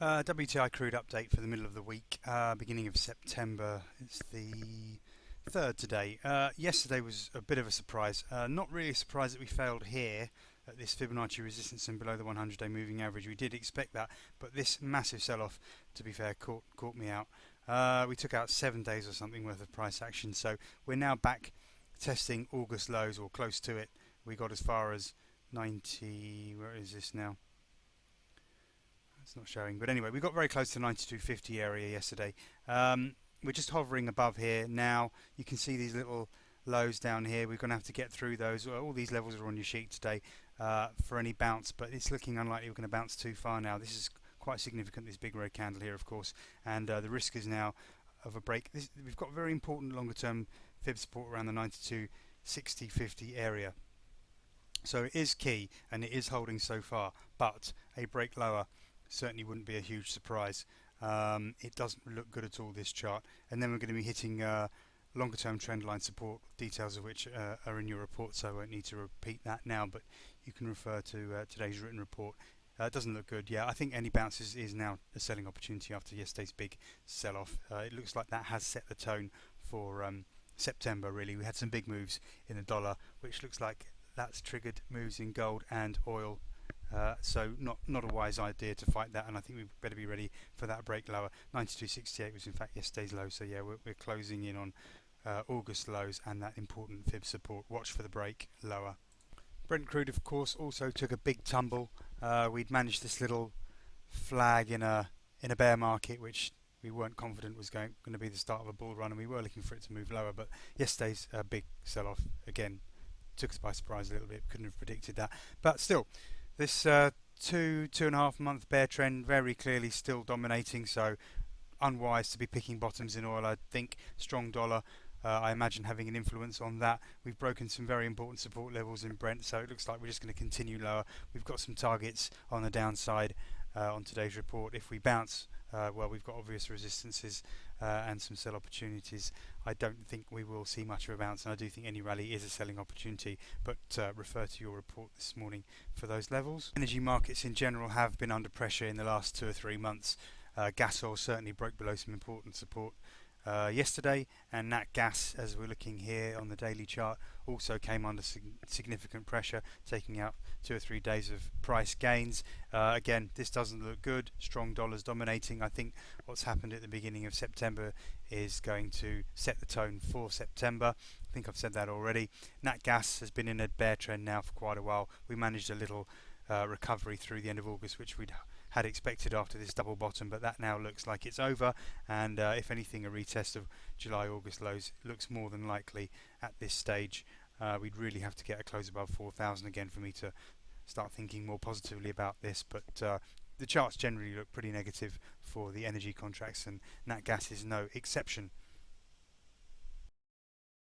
WTI crude update for the middle of the week, beginning of September. It's the 3rd today. Yesterday was a bit of a surprise. Not really a surprise that we failed here at this Fibonacci resistance and below the 100-day moving average. We did expect that, but this massive sell-off, to be fair, caught me out. We took out 7 days or something worth of price action, so we're now back testing August lows or close to it. We got as far as 90. Where is this now? It's not showing, but anyway, we got very close to the 92.50 area yesterday. We're just hovering above here now. You can see these little lows down here. We're going to have to get through those. All these levels are on your sheet today for any bounce, but it's looking unlikely we're going to bounce too far now. This is quite significant, this big red candle here, of course, and the risk is now of a break. We've got very important longer term fib support around the 92.60-50 area. So it is key and it is holding so far, but a break lower certainly wouldn't be a huge surprise. It doesn't look good at all, this chart, and then we're going to be hitting longer term trend line support, details of which are in your report, so I won't need to repeat that now, but you can refer to today's written report. It doesn't look good. Yeah, I think any bounces is now a selling opportunity after yesterday's big sell-off. It looks like that has set the tone for September, really. We had some big moves in the dollar, which looks like that's triggered moves in gold and oil. So not a wise idea to fight that, and I think we better be ready for that break lower. 92.68 was in fact yesterday's low, so yeah, we're closing in on August lows and that important fib support. Watch for the break lower. Brent crude, of course, also took a big tumble. We'd managed this little flag in a bear market, which we weren't confident was going to be the start of a bull run, and we were looking for it to move lower. But yesterday's big sell-off again took us by surprise a little bit. Couldn't have predicted that, but still. This 2.5 month bear trend very clearly still dominating, so unwise to be picking bottoms in oil. I think strong dollar, I imagine, having an influence on that. We've broken some very important support levels in Brent, so it looks like we're just going to continue lower. We've got some targets on the downside on today's report. If we bounce, well, we've got obvious resistances and some sell opportunities. I don't think we will see much of a bounce, and I do think any rally is a selling opportunity, but refer to your report this morning for those levels. Energy markets in general have been under pressure in the last 2 or 3 months. Gas oil certainly broke below some important support yesterday, and nat gas, as we're looking here on the daily chart, also came under significant pressure, taking out 2 or 3 days of price gains. Again, this doesn't look good. Strong dollars dominating. I think what's happened at the beginning of September is going to set the tone for September. I think I've said that already. Nat gas has been in a bear trend now for quite a while. We managed a little recovery through the end of August, which we'd had expected after this double bottom, but that now looks like it's over, and if anything, a retest of July-August lows looks more than likely at this stage. We'd really have to get a close above 4,000 again for me to start thinking more positively about this, but the charts generally look pretty negative for the energy contracts, and nat gas is no exception.